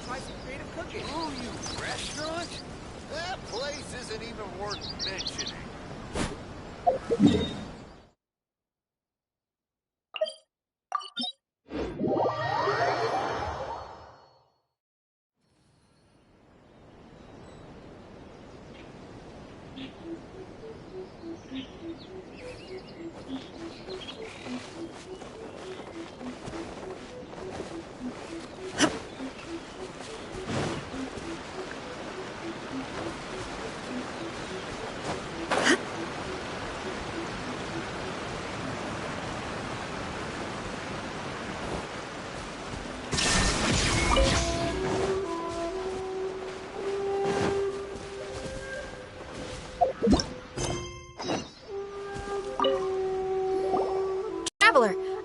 Try some creative cooking. Oh, you restaurant? That place isn't even worth mentioning.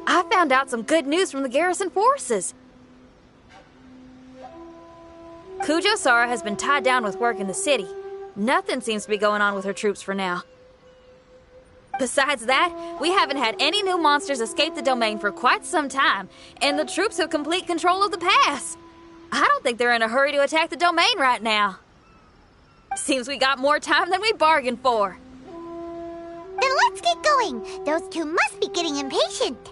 I found out some good news from the garrison forces. Kujo-Sara has been tied down with work in the city. Nothing seems to be going on with her troops for now. Besides that, we haven't had any new monsters escape the domain for quite some time, and the troops have complete control of the pass. I don't think they're in a hurry to attack the domain right now. Seems we got more time than we bargained for. Then let's get going. Those two must be getting impatient.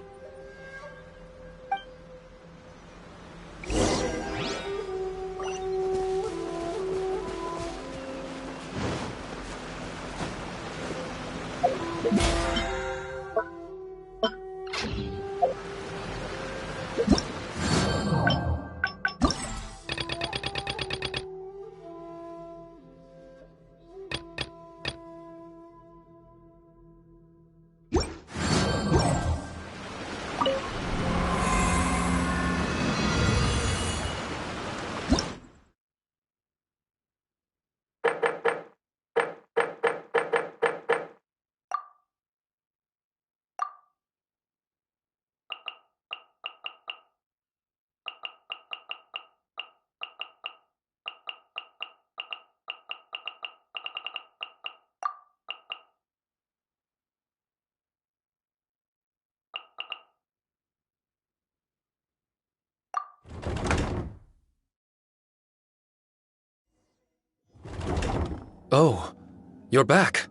Oh, you're back.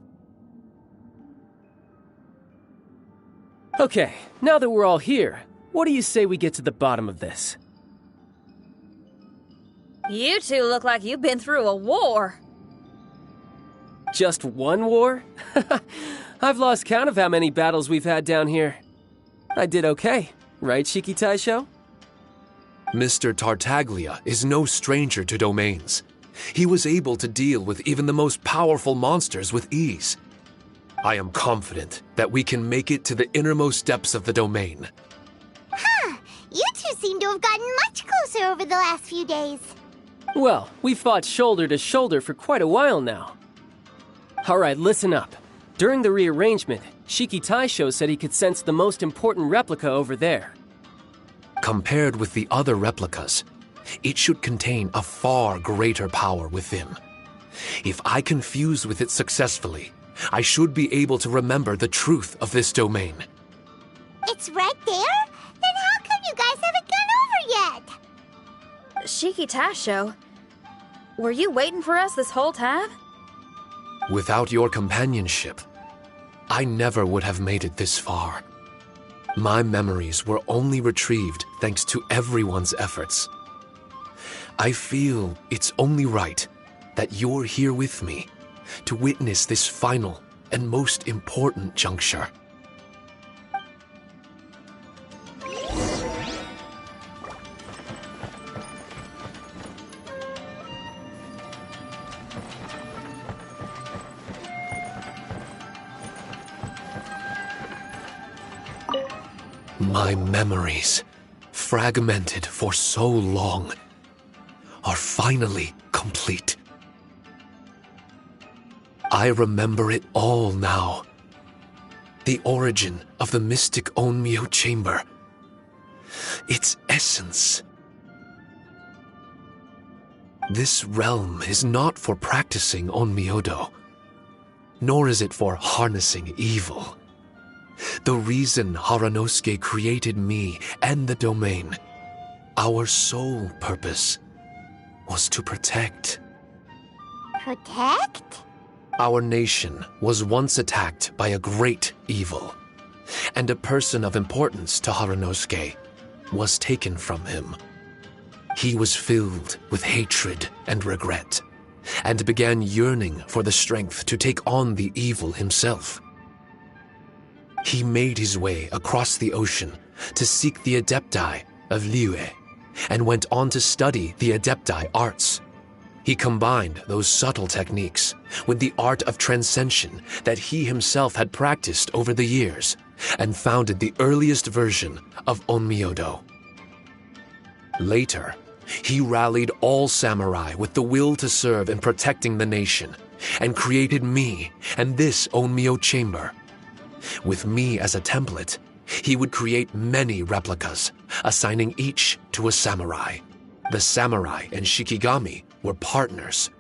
Okay, now that we're all here, what do you say we get to the bottom of this? You two look like you've been through a war. Just one war? I've lost count of how many battles we've had down here. I did okay, right, Shiki Taisho? Mr. Tartaglia is no stranger to domains. He was able to deal with even the most powerful monsters with ease. I am confident that we can make it to the innermost depths of the domain. Huh. You two seem to have gotten much closer over the last few days. Well, we fought shoulder to shoulder for quite a while now. Alright, listen up. During the rearrangement, Shiki Taisho said he could sense the most important replica over there. Compared with the other replicas, it should contain a far greater power within. If I can fuse with it successfully, I should be able to remember the truth of this domain. It's right there? Then how come you guys haven't gone over yet? Shiki Taisho, were you waiting for us this whole time? Without your companionship, I never would have made it this far. My memories were only retrieved thanks to everyone's efforts. I feel it's only right that you're here with me to witness this final and most important juncture. My memories, fragmented for so long, are finally complete. I remember it all now. The origin of the mystic Onmyo chamber. Its essence. This realm is not for practicing Onmyodo, nor is it for harnessing evil. The reason Haranosuke created me and the domain, our sole purpose, was to protect. Protect? Our nation was once attacked by a great evil, and a person of importance to Harunosuke was taken from him. He was filled with hatred and regret, and began yearning for the strength to take on the evil himself. He made his way across the ocean to seek the Adepti of Liyue, and went on to study the Adepti arts. He combined those subtle techniques with the art of transcension that he himself had practiced over the years, and founded the earliest version of Onmyodo. Later, he rallied all samurai with the will to serve in protecting the nation, and created me and this Onmyo chamber. With me as a template, he would create many replicas, assigning each to a samurai. The samurai and Shikigami were partners,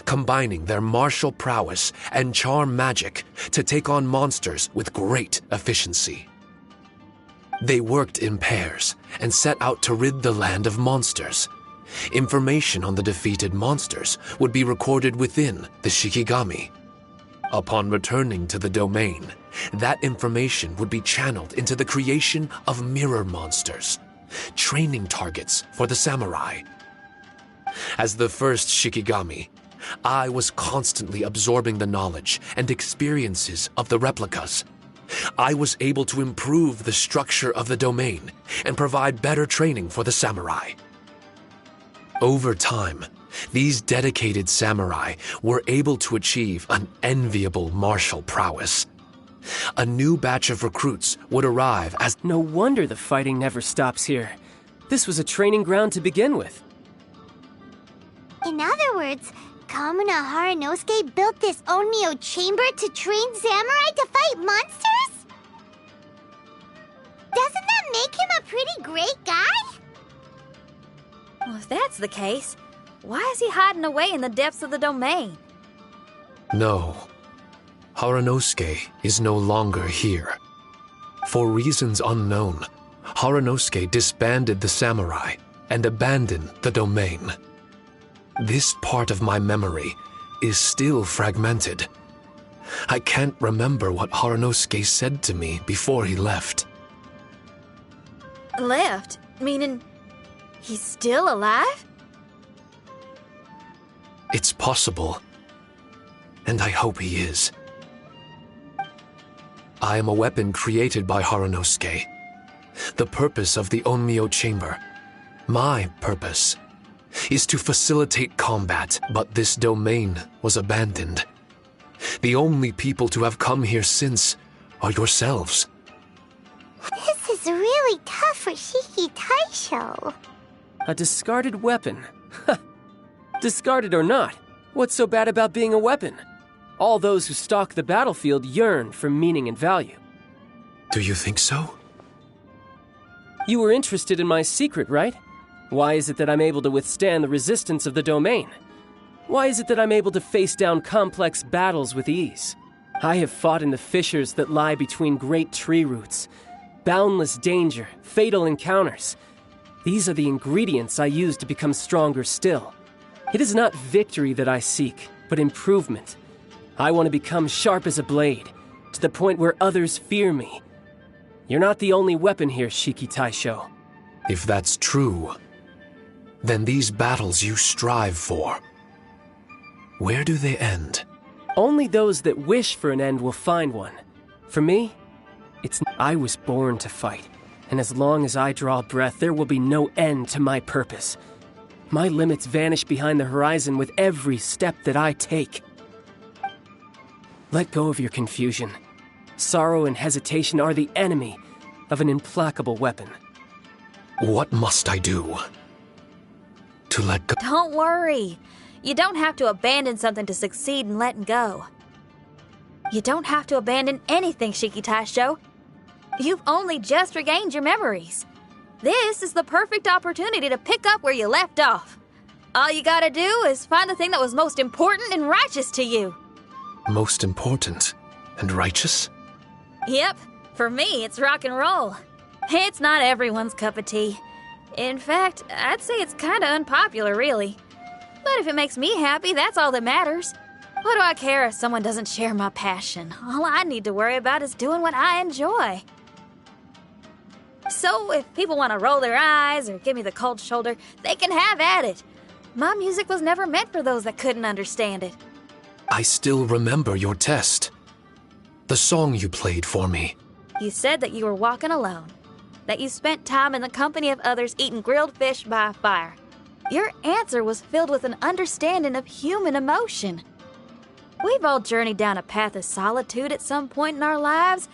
combining their martial prowess and charm magic to take on monsters with great efficiency. They worked in pairs and set out to rid the land of monsters. Information on the defeated monsters would be recorded within the Shikigami. Upon returning to the domain, that information would be channeled into the creation of mirror monsters, training targets for the samurai. As the first Shikigami, I was constantly absorbing the knowledge and experiences of the replicas. I was able to improve the structure of the domain and provide better training for the samurai. Over time, these dedicated samurai were able to achieve an enviable martial prowess. A new batch of recruits would arrive as... No wonder the fighting never stops here. This was a training ground to begin with. In other words, Kamuna Harunosuke built this Onmyo chamber to train samurai to fight monsters? Doesn't that make him a pretty great guy? Well, if that's the case, why is he hiding away in the depths of the domain? No. Harunosuke is no longer here. For reasons unknown, Harunosuke disbanded the samurai and abandoned the domain. This part of my memory is still fragmented. I can't remember what Harunosuke said to me before he left. Left? Meaning he's still alive? It's possible, and I hope he is. I am a weapon created by Harunosuke. The purpose of the Onmyo chamber, my purpose, is to facilitate combat, but this domain was abandoned. The only people to have come here since are yourselves. This is really tough for Shiki Taisho. A discarded weapon. Discarded or not, what's so bad about being a weapon? All those who stalk the battlefield yearn for meaning and value. Do you think so? You were interested in my secret, right? Why is it that I'm able to withstand the resistance of the domain? Why is it that I'm able to face down complex battles with ease? I have fought in the fissures that lie between great tree roots. Boundless danger, fatal encounters. These are the ingredients I use to become stronger still. It is not victory that I seek, but improvement. I want to become sharp as a blade, to the point where others fear me. You're not the only weapon here, Shiki Taisho. If that's true, then these battles you strive for, where do they end? Only those that wish for an end will find one. For me, I was born to fight, and as long as I draw breath, there will be no end to my purpose. My limits vanish behind the horizon with every step that I take. Let go of your confusion. Sorrow and hesitation are the enemy of an implacable weapon. What must I do to let go? Don't worry. You don't have to abandon something to succeed in letting go. You don't have to abandon anything, Shiki Taisho. You've only just regained your memories. This is the perfect opportunity to pick up where you left off. All you gotta do is find the thing that was most important and righteous to you. Most important and righteous? Yep, for me it's rock and roll. It's not everyone's cup of tea. In fact, I'd say it's kinda unpopular, really. But if it makes me happy, that's all that matters. What do I care if someone doesn't share my passion? All I need to worry about is doing what I enjoy. So if people want to roll their eyes or give me the cold shoulder, they can have at it. My music was never meant for those that couldn't understand it. I still remember your test. The song you played for me. You said that you were walking alone, that you spent time in the company of others eating grilled fish by a fire. Your answer was filled with an understanding of human emotion. We've all journeyed down a path of solitude at some point in our lives.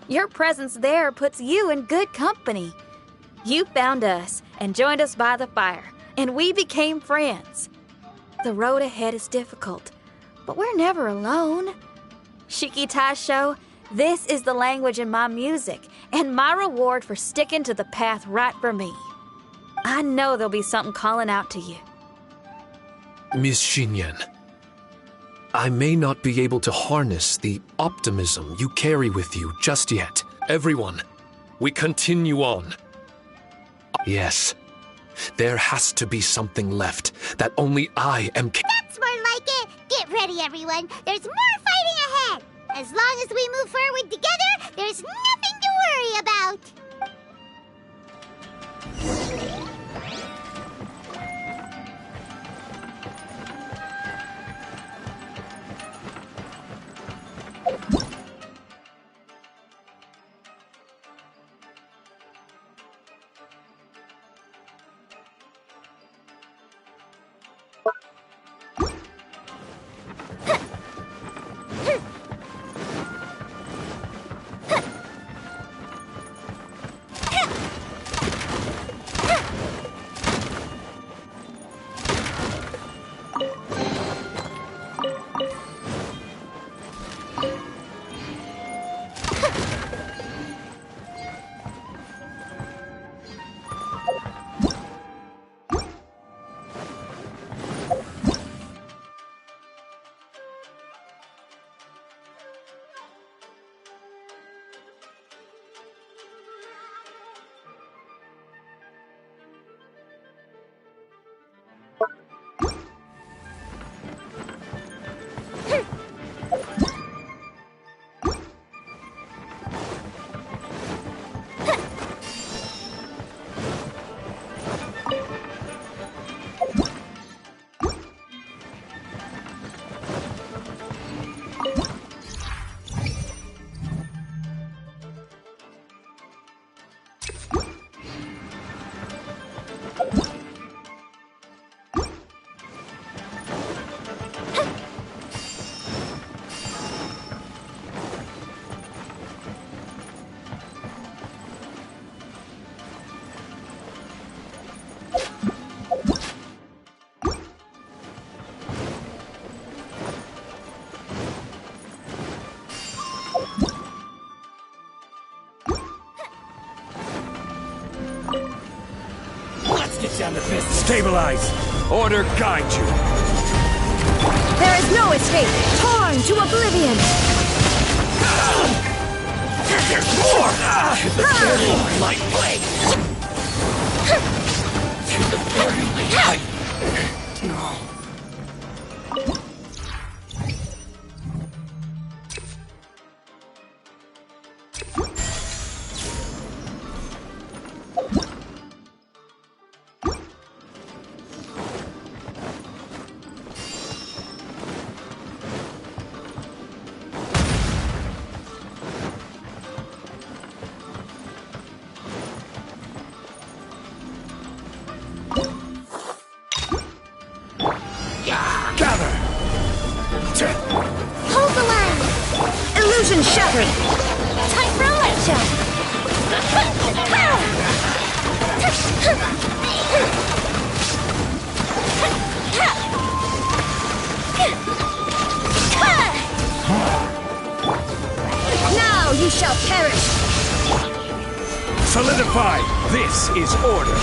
Your presence there puts you in good company. You found us and joined us by the fire, and we became friends. The road ahead is difficult, but we're never alone. Shiki Taisho, this is the language in my music, and my reward for sticking to the path right for me. I know there'll be something calling out to you. Miss Xinyan, I may not be able to harness the optimism you carry with you just yet. Everyone, we continue on. Yes, there has to be something left that only I am That's more like it. Get ready, everyone. There's more fighting ahead. As long as we move forward together, there's nothing to worry about. Stabilize! Order guide you! There is no escape! Torn to oblivion! There's more! To the very light blade! To the very light! No. Shattered! Time for a light shot! Now you shall perish! Solidify! This is order!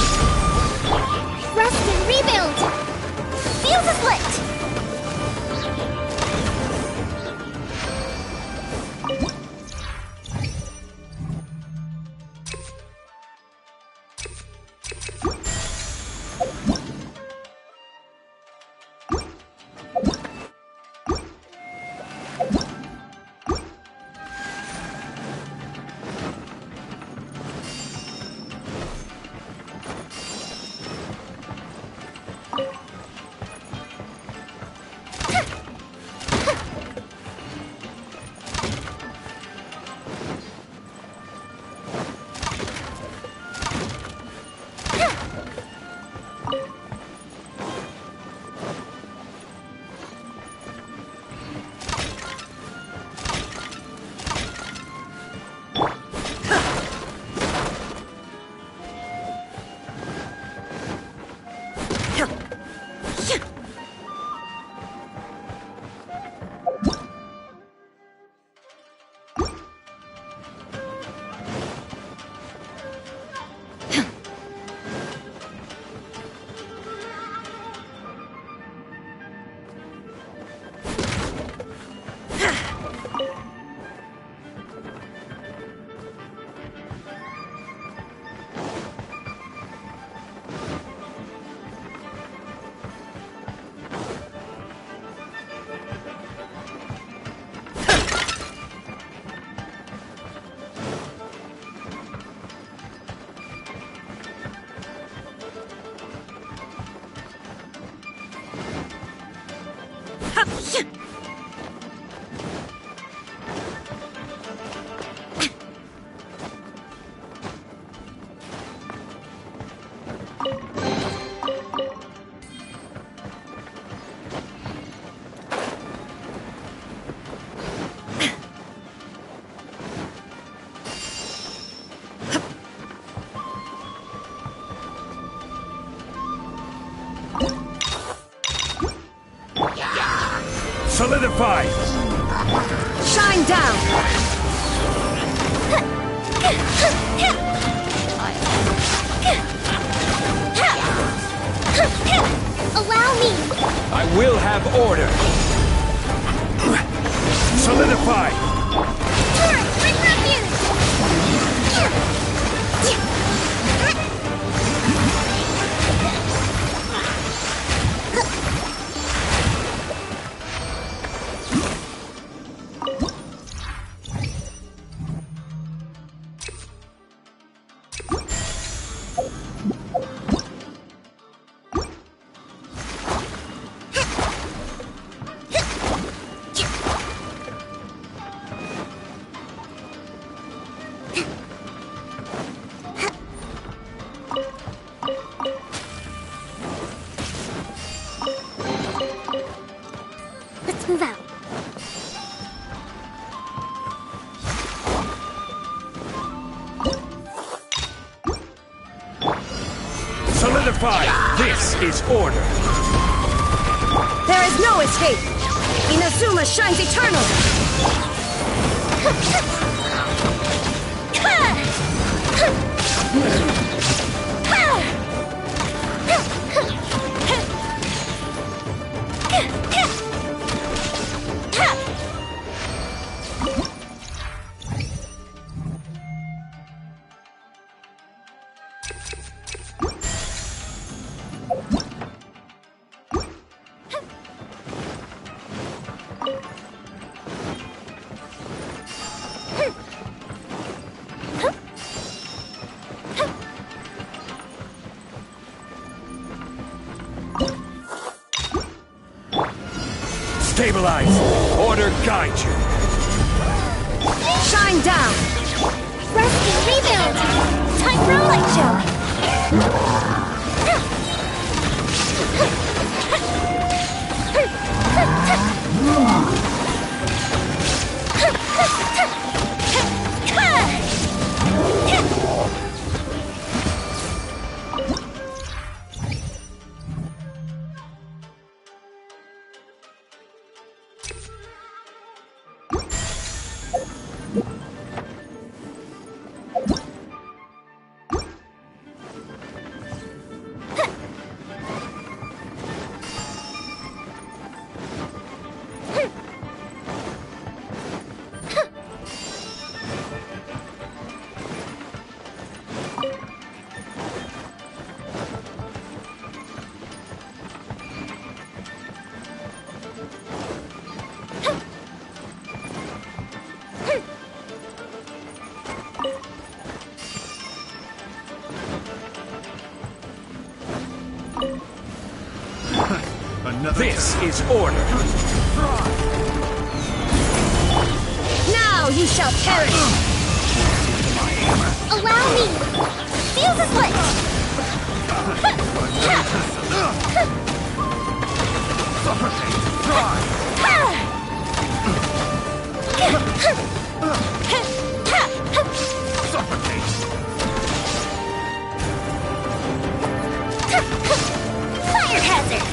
Rest and rebuild! Fuse is lit! Solidify! Shine down! Allow me! I will have order! Solidify! Turret, bring refuge! Let's move out. Solidify! This is order! There is no escape! Inazuma shines eternal! Stabilize! Order guide you! Shine down! Rest and rebuild! Time for a light show! This is order! Now you shall perish! Allow me! Fuse is lit! Fire hazard!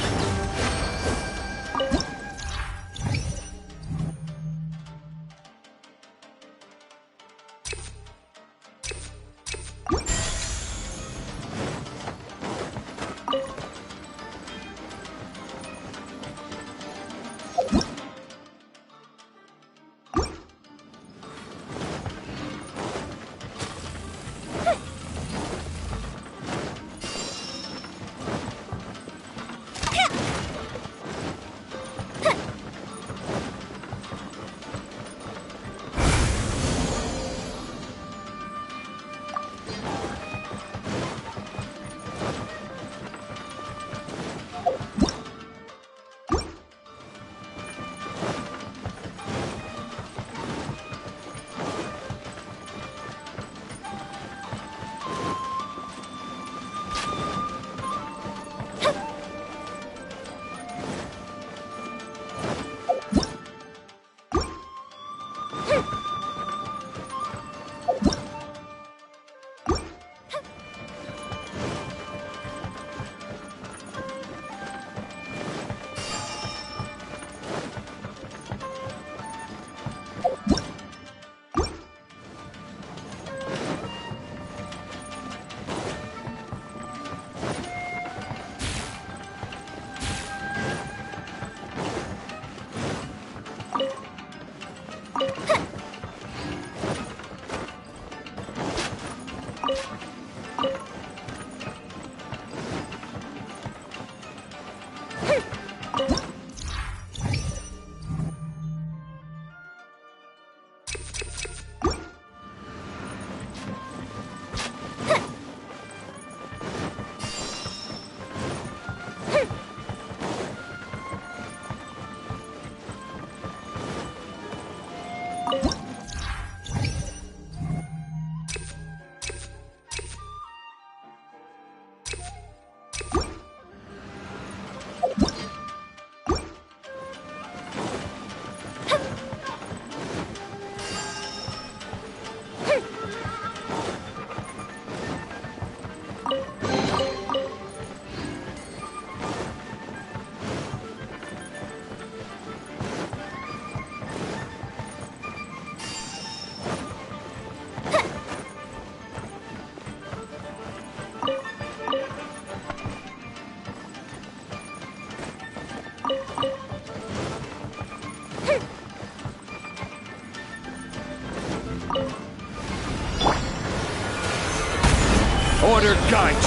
guide you.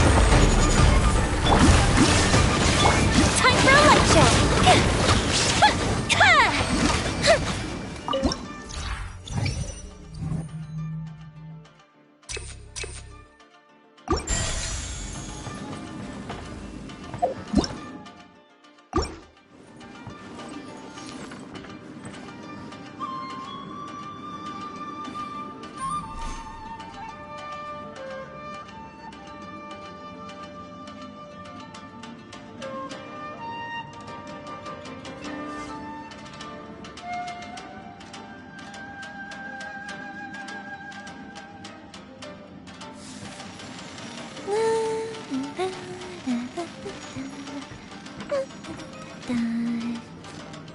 Time for a light show!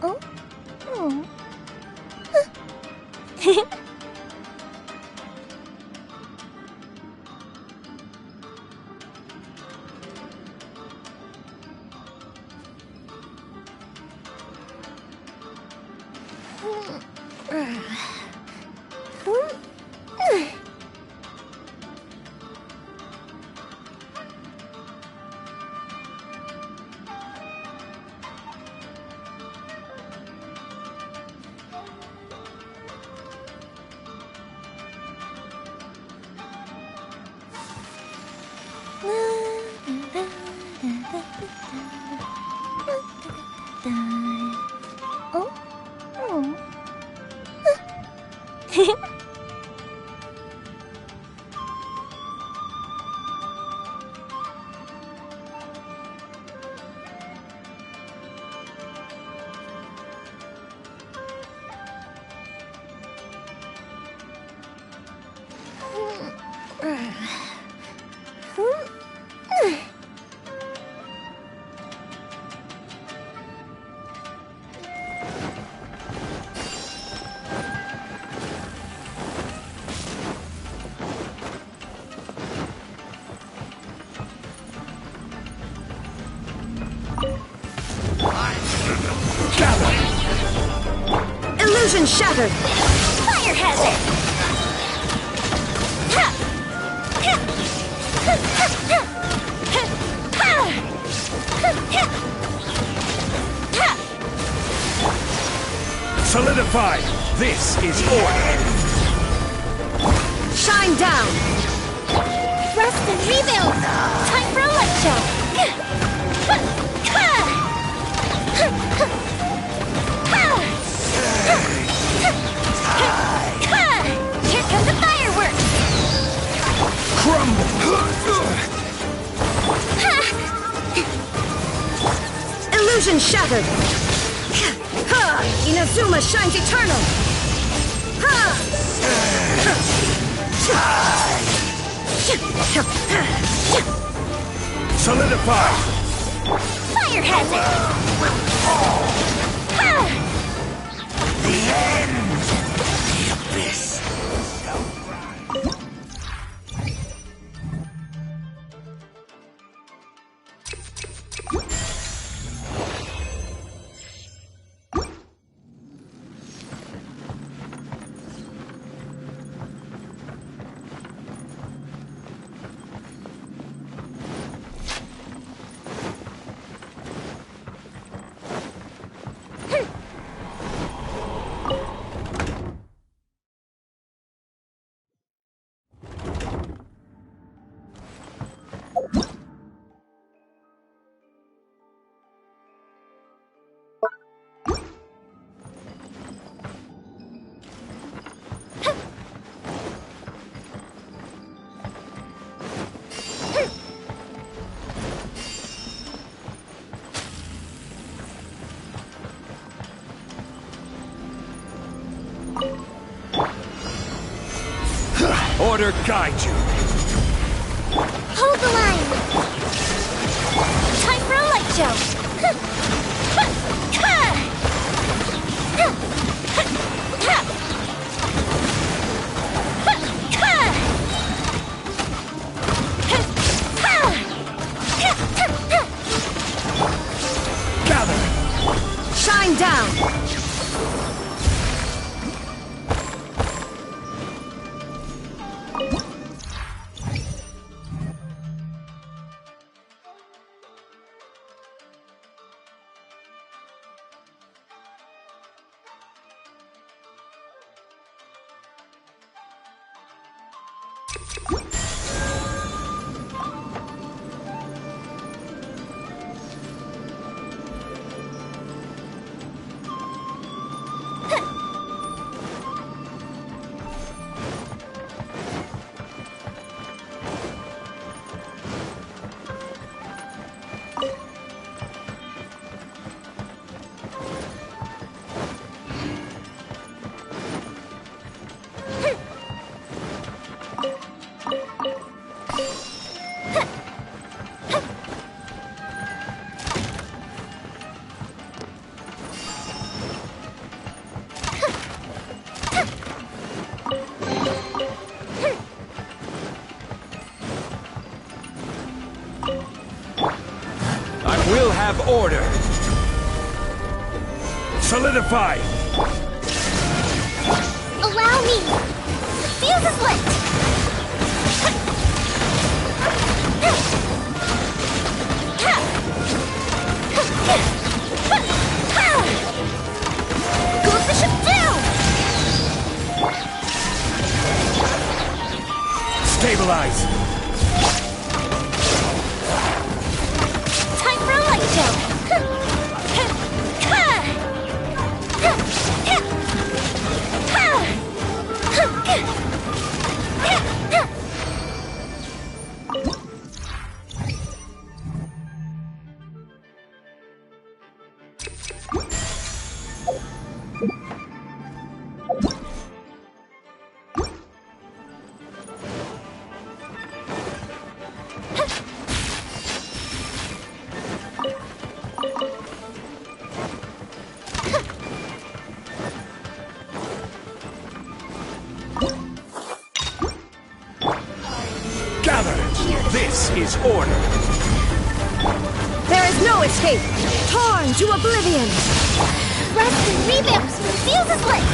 Oh? Oh. Oh? Oh. Illusion shattered! Fire hazard! Solidified. This is order. Shine down! Rest and rebuild! Time for a light show! Here come the fireworks! Crumble. Illusion shattered! Ha! Inazuma shines eternal! Ha! Solidified. Fire hazard! The end. The abyss. Order guide you. Hold the line! Time for a light show! Gather. Shine down! We'll have order. Solidify. Allow me. The fuse is lit. Close the ship down. Stabilize. Time for a light show. This is order. There is no escape! Torn to oblivion! Rest and revamps when the fuse is lit.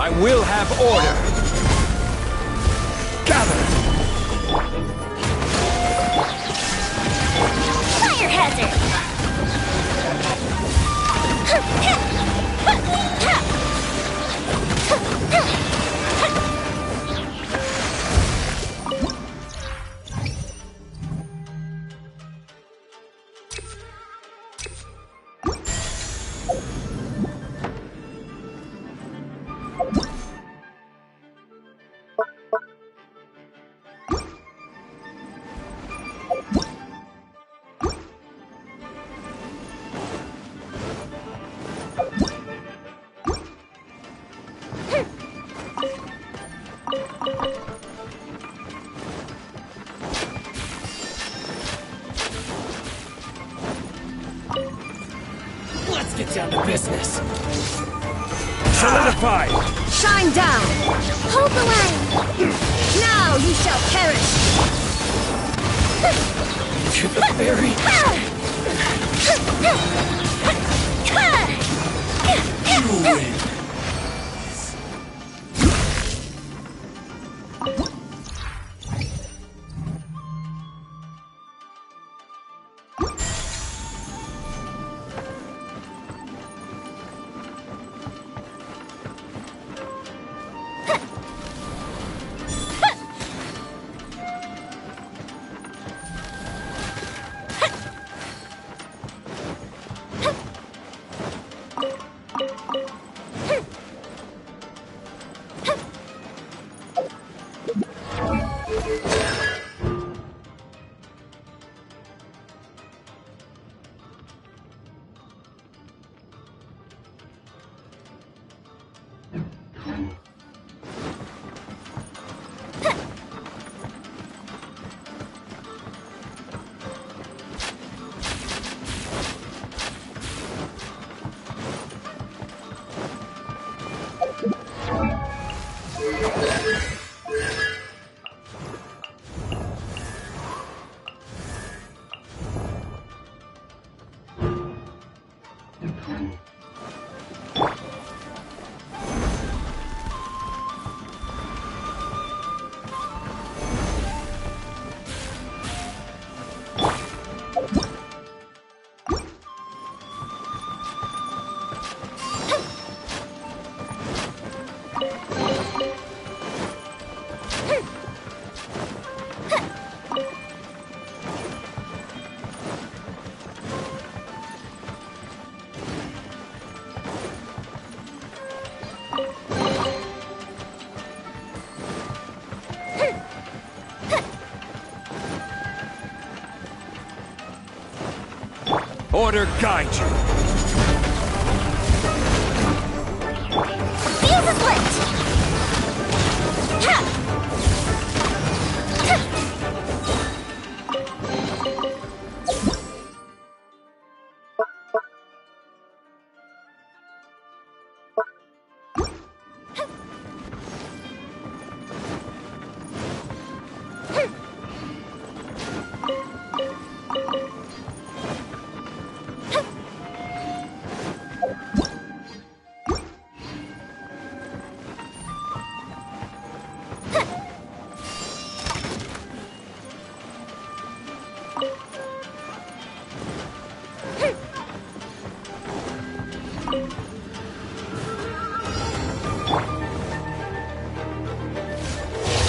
I will have order. Gather. Fire hazard! Let's get down to business. Solidify! Shine down! Hold the line! Now you shall perish! To the ferry. You win. Order guide you. Feel the split! Ha!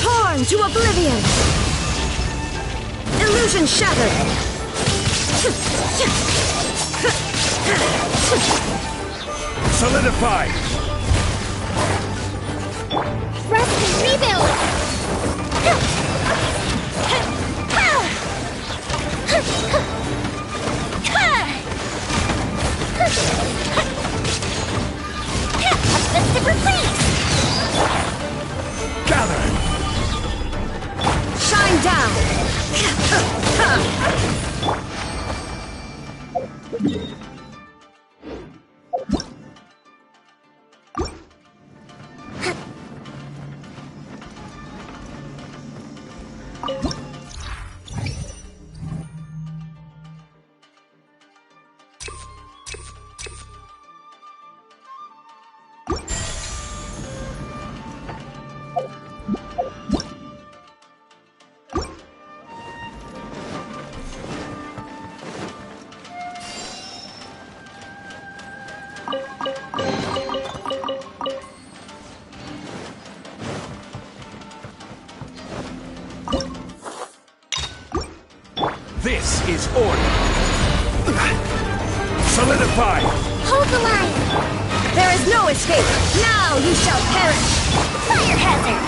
Torn to oblivion! Illusion shattered! Solidify! Rest and rebuild! A fist of retreat! Gather! Shine down! Solidify! Hold the line! There is no escape! Now you shall perish! Fire hazard!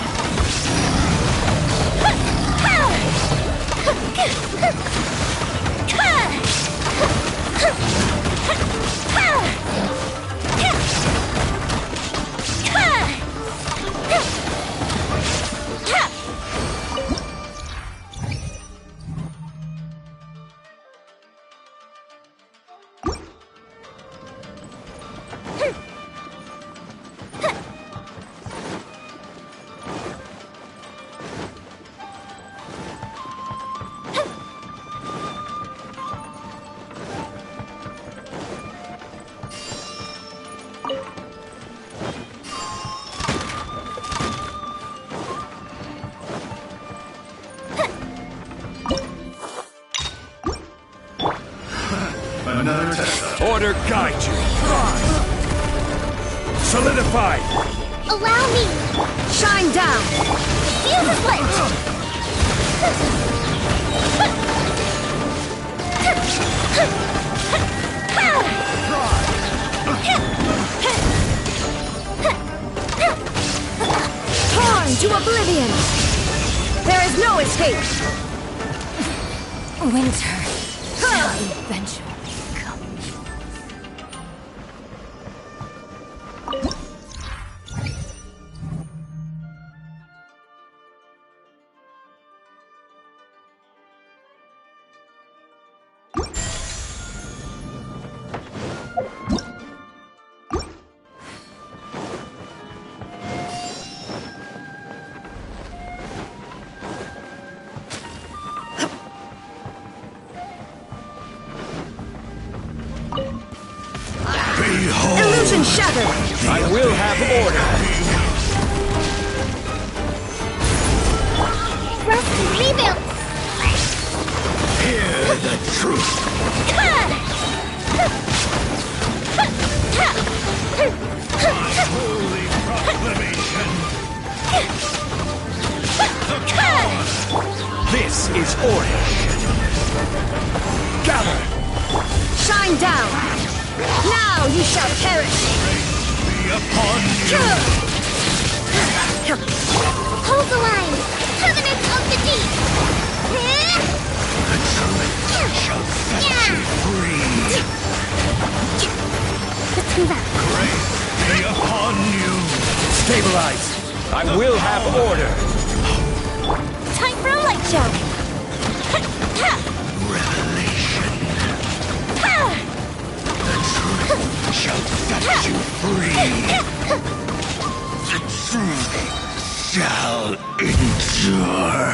Another test. Order guide you. Solidify! Allow me! Shine down! Feel the flint! Torn to oblivion! There is no escape! Winter shall eventually come. Illusion shattered! I will have order! Rust and rebuild! Hear the truth! Holy proclamation! This is order! Gather! Shine down! Now you shall perish! Be upon you! Hold the line! Covenant of the Deep! The truth shall set you free! Let's move out. Grace be upon you! Stabilize! I will have order! Time for a light show! Revelation! The truth shall set you free! The truth shall endure!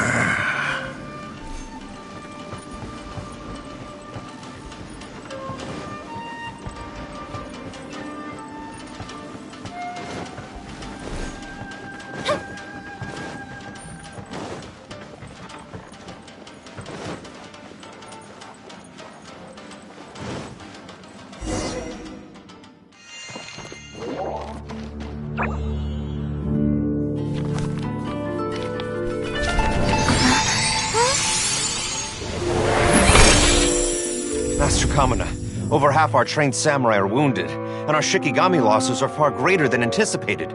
Master Kamina, over half our trained samurai are wounded, and our Shikigami losses are far greater than anticipated.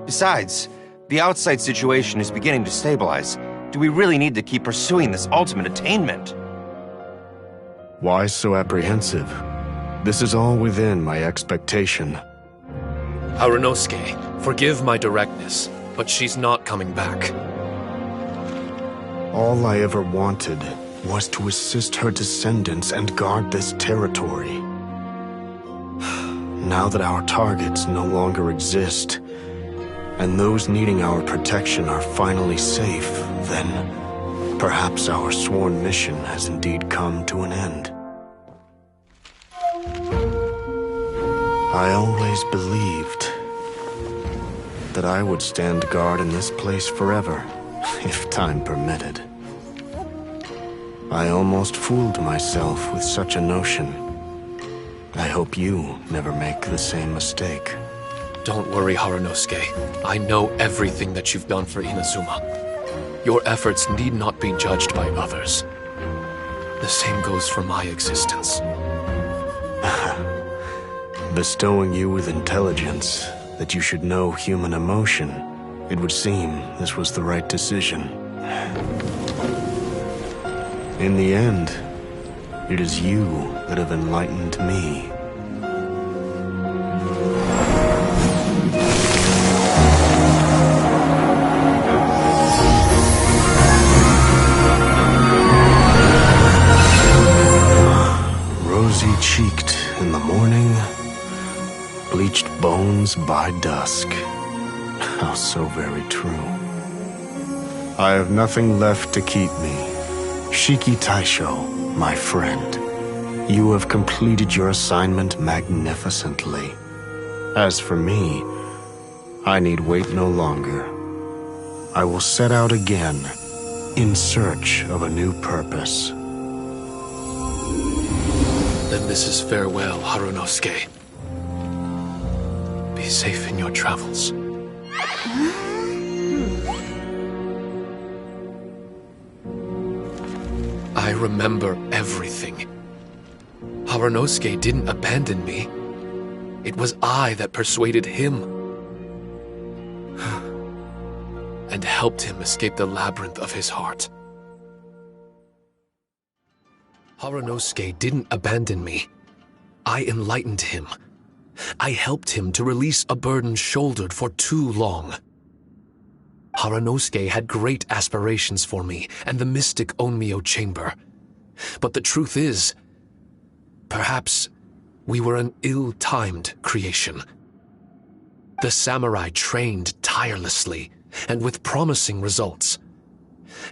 Besides, the outside situation is beginning to stabilize. Do we really need to keep pursuing this ultimate attainment? Why so apprehensive? This is all within my expectation. Harunosuke, forgive my directness, but she's not coming back. All I ever wanted was to assist her descendants and guard this territory. Now that our targets no longer exist, and those needing our protection are finally safe, then perhaps our sworn mission has indeed come to an end. I always believed that I would stand guard in this place forever, if time permitted. I almost fooled myself with such a notion. I hope you never make the same mistake. Don't worry, Harunosuke. I know everything that you've done for Inazuma. Your efforts need not be judged by others. The same goes for my existence. bestowing you with intelligence, that you should know human emotion, it would seem this was the right decision. In the end, it is you that have enlightened me. Rosy-cheeked in the morning, bleached bones by dusk. How so very true. I have nothing left to keep me. Shiki Taisho, my friend, you have completed your assignment magnificently. As for me, I need wait no longer. I will set out again, in search of a new purpose. Then this is farewell, Harunosuke. Be safe in your travels. I remember everything. Harunosuke didn't abandon me. It was I that persuaded him and helped him escape the labyrinth of his heart. Harunosuke didn't abandon me. I enlightened him. I helped him to release a burden shouldered for too long. Harunosuke had great aspirations for me and the mystic Onmyo chamber. But the truth is, perhaps we were an ill-timed creation. The samurai trained tirelessly and with promising results.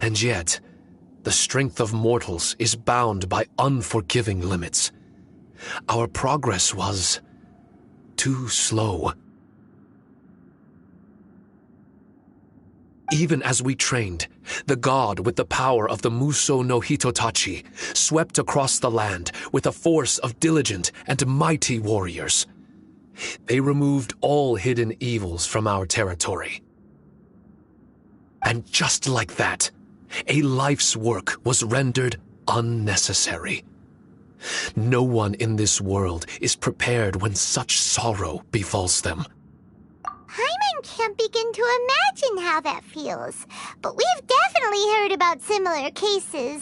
And yet, the strength of mortals is bound by unforgiving limits. Our progress was too slow. Even as we trained, the god with the power of the Muso no Hitotachi swept across the land with a force of diligent and mighty warriors. They removed all hidden evils from our territory. And just like that, a life's work was rendered unnecessary. No one in this world is prepared when such sorrow befalls them. Paimon can't begin to imagine how that feels, but we've definitely heard about similar cases.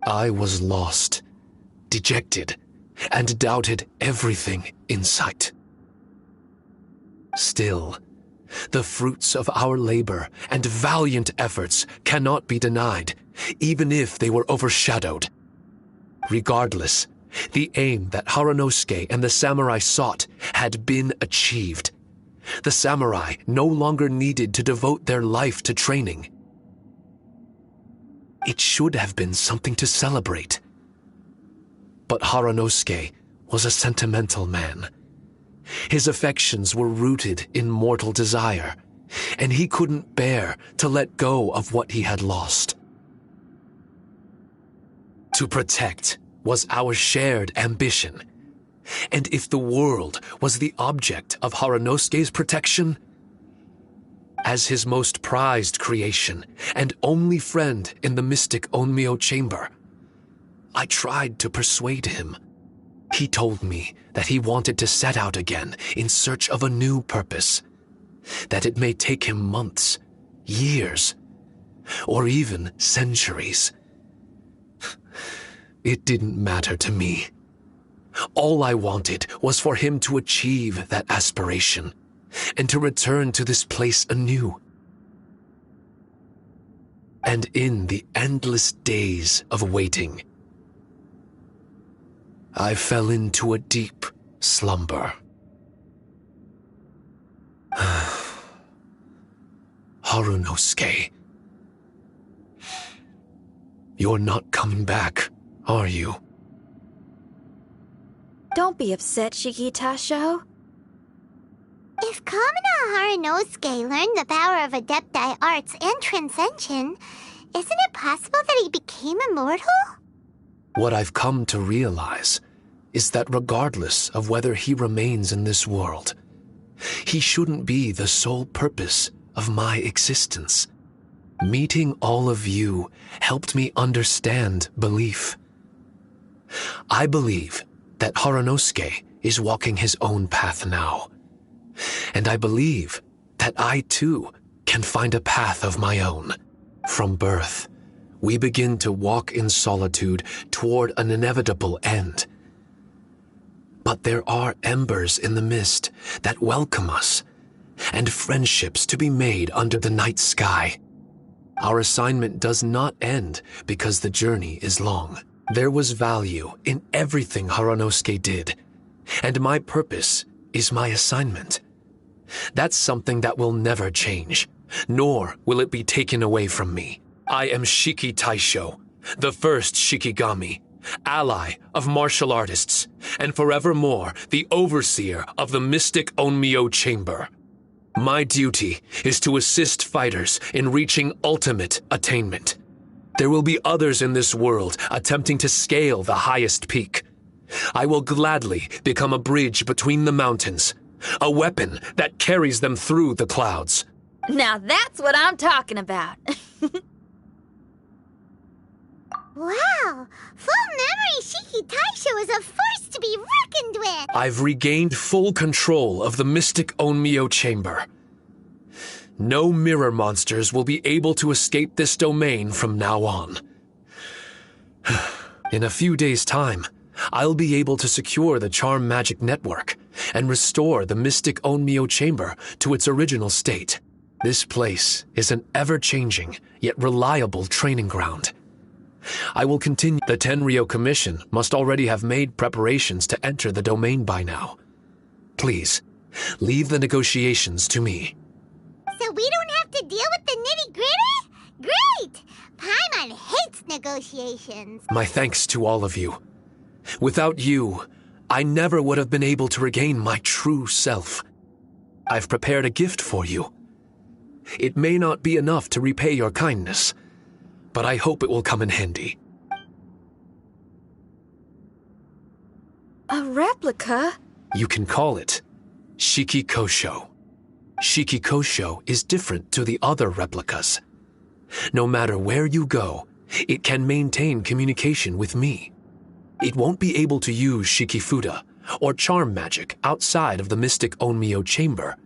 I was lost, dejected, and doubted everything in sight. Still, the fruits of our labor and valiant efforts cannot be denied, even if they were overshadowed. Regardless, the aim that Harunosuke and the samurai sought had been achieved. The samurai no longer needed to devote their life to training. It should have been something to celebrate. But Harunosuke was a sentimental man. His affections were rooted in mortal desire, and he couldn't bear to let go of what he had lost. To protect was our shared ambition. And if the world was the object of Harunosuke's protection, as his most prized creation and only friend in the mystic Onmyo chamber, I tried to persuade him. He told me that he wanted to set out again in search of a new purpose, that it may take him months, years, or even centuries. It didn't matter to me. All I wanted was for him to achieve that aspiration and to return to this place anew. And in the endless days of waiting, I fell into a deep slumber. Harunosuke, you're not coming back, are you? Don't be upset, Shiki Taisho. If Kamina Harunosuke learned the power of Adepti arts and Transcension, isn't it possible that he became immortal? What I've come to realize is that regardless of whether he remains in this world, he shouldn't be the sole purpose of my existence. Meeting all of you helped me understand belief. I believe that Harunosuke is walking his own path now. And I believe that I too can find a path of my own. From birth, we begin to walk in solitude toward an inevitable end. But there are embers in the mist that welcome us, and friendships to be made under the night sky. Our assignment does not end because the journey is long. There was value in everything Haranosuke did, and my purpose is my assignment. That's something that will never change, nor will it be taken away from me. I am Shiki Taisho, the first Shikigami, ally of martial artists, and forevermore the overseer of the mystic Onmyo Chamber. My duty is to assist fighters in reaching ultimate attainment. There will be others in this world attempting to scale the highest peak. I will gladly become a bridge between the mountains, a weapon that carries them through the clouds. Now that's what I'm talking about. Wow! Full memory Shiki Taisho is a force to be reckoned with! I've regained full control of the mystic Onmyo Chamber. No mirror monsters will be able to escape this domain from now on. In a few days' time, I'll be able to secure the Charm Magic Network and restore the mystic Onmyo Chamber to its original state. This place is an ever-changing, yet reliable training ground. I will continue. The Tenryo Commission must already have made preparations to enter the domain by now. Please, leave the negotiations to me. So we don't have to deal with the nitty-gritty? Great! Paimon hates negotiations. My thanks to all of you. Without you, I never would have been able to regain my true self. I've prepared a gift for you. It may not be enough to repay your kindness, but I hope it will come in handy. A replica? You can call it Shiki Kosho. Shiki Kosho is different to the other replicas. No matter where you go, it can maintain communication with me. It won't be able to use Shikifuda or charm magic outside of the mystic Onmyo Chamber,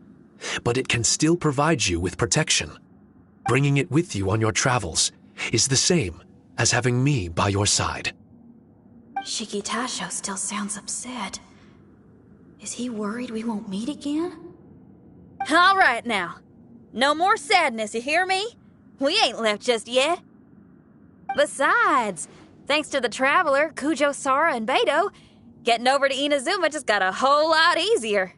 but it can still provide you with protection. Bringing it with you on your travels is the same as having me by your side. Shiki Taisho still sounds upset. Is he worried we won't meet again? All right now. No more sadness, you hear me? We ain't left just yet. Besides, thanks to the Traveler, Kujo, Sara, and Beto, getting over to Inazuma just got a whole lot easier.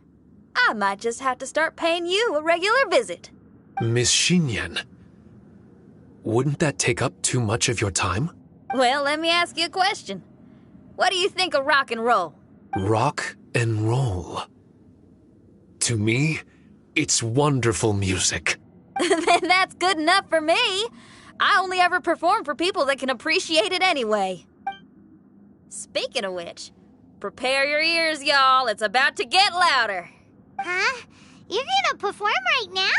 I might just have to start paying you a regular visit. Miss Shinyan, wouldn't that take up too much of your time? Well, let me ask you a question. What do you think of rock and roll? Rock and roll. To me, it's wonderful music. Then that's good enough for me. I only ever perform for people that can appreciate it anyway. Speaking of which, prepare your ears, y'all. It's about to get louder. Huh? You're gonna perform right now?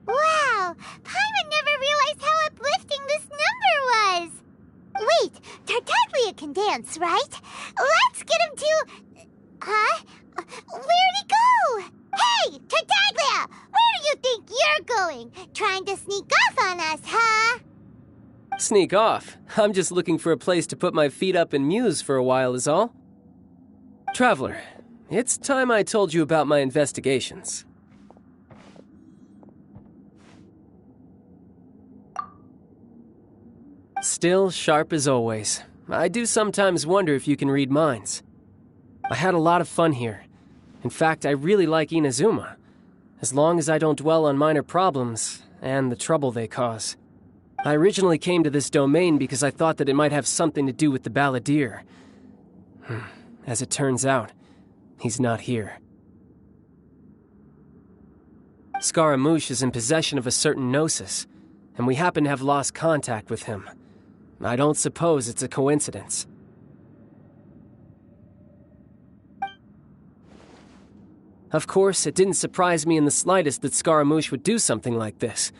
Wow! Paimon never realized how uplifting this number was! Wait, Tartaglia can dance, right? Let's get him to... Huh? Where'd he go? Hey, Tartaglia! Where do you think you're going? Trying to sneak off on us, huh? Sneak off? I'm just looking for a place to put my feet up and muse for a while is all. Traveler, it's time I told you about my investigations. Still sharp as always. I do sometimes wonder if you can read minds. I had a lot of fun here. In fact, I really like Inazuma, as long as I don't dwell on minor problems and the trouble they cause. I originally came to this domain because I thought that it might have something to do with the Balladeer. As it turns out, he's not here. Scaramouche is in possession of a certain gnosis, and we happen to have lost contact with him. I don't suppose it's a coincidence. Of course, it didn't surprise me in the slightest that Scaramouche would do something like this.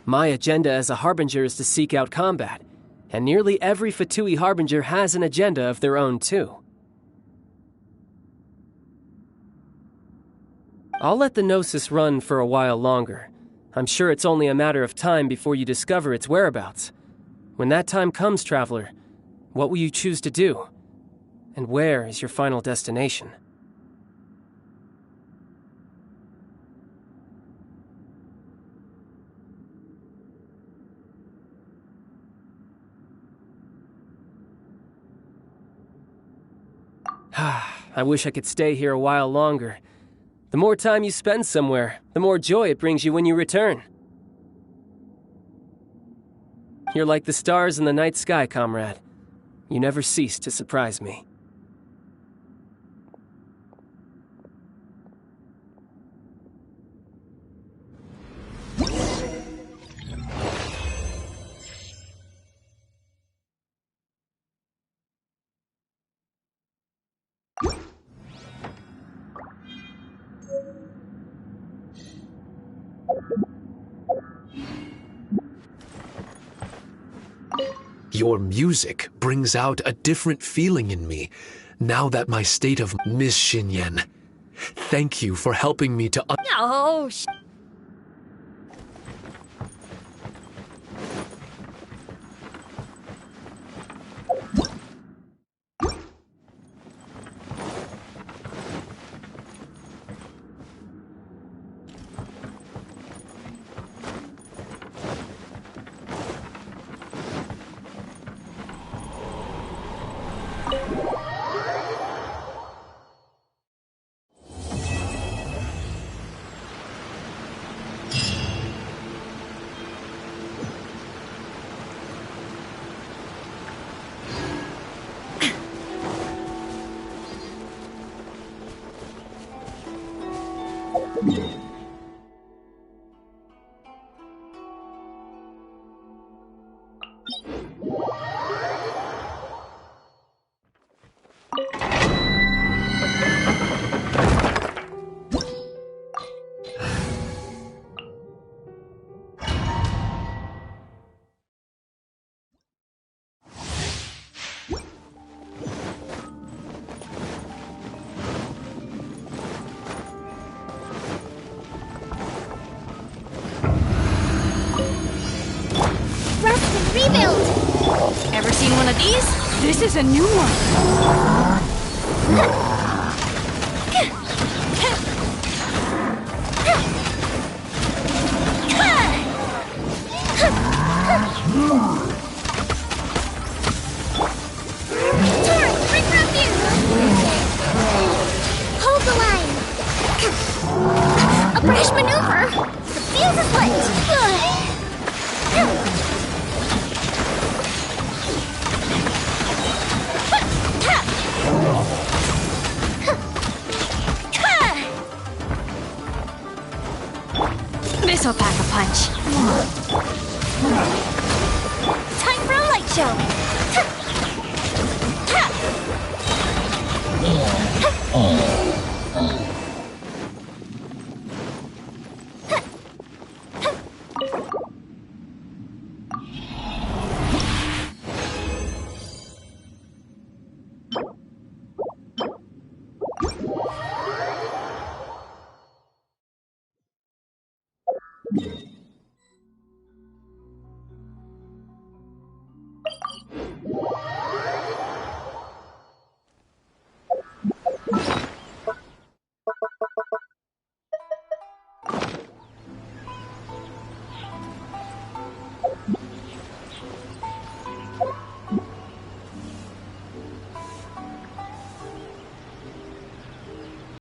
My agenda as a Harbinger is to seek out combat, and nearly every Fatui Harbinger has an agenda of their own too. I'll let the Gnosis run for a while longer. I'm sure it's only a matter of time before you discover its whereabouts. When that time comes, Traveler, what will you choose to do? And where is your final destination? I wish I could stay here a while longer. The more time you spend somewhere, the more joy it brings you when you return. You're like the stars in the night sky, comrade. You never cease to surprise me. Your music brings out a different feeling in me, now that my state of Miss Xinyan. Thank you for helping me to Oh, Rebuild! ever seen one of these? This is a new one. Hold the line! A brash maneuver! The fuse is lit! This'll pack a punch. Time for a light show!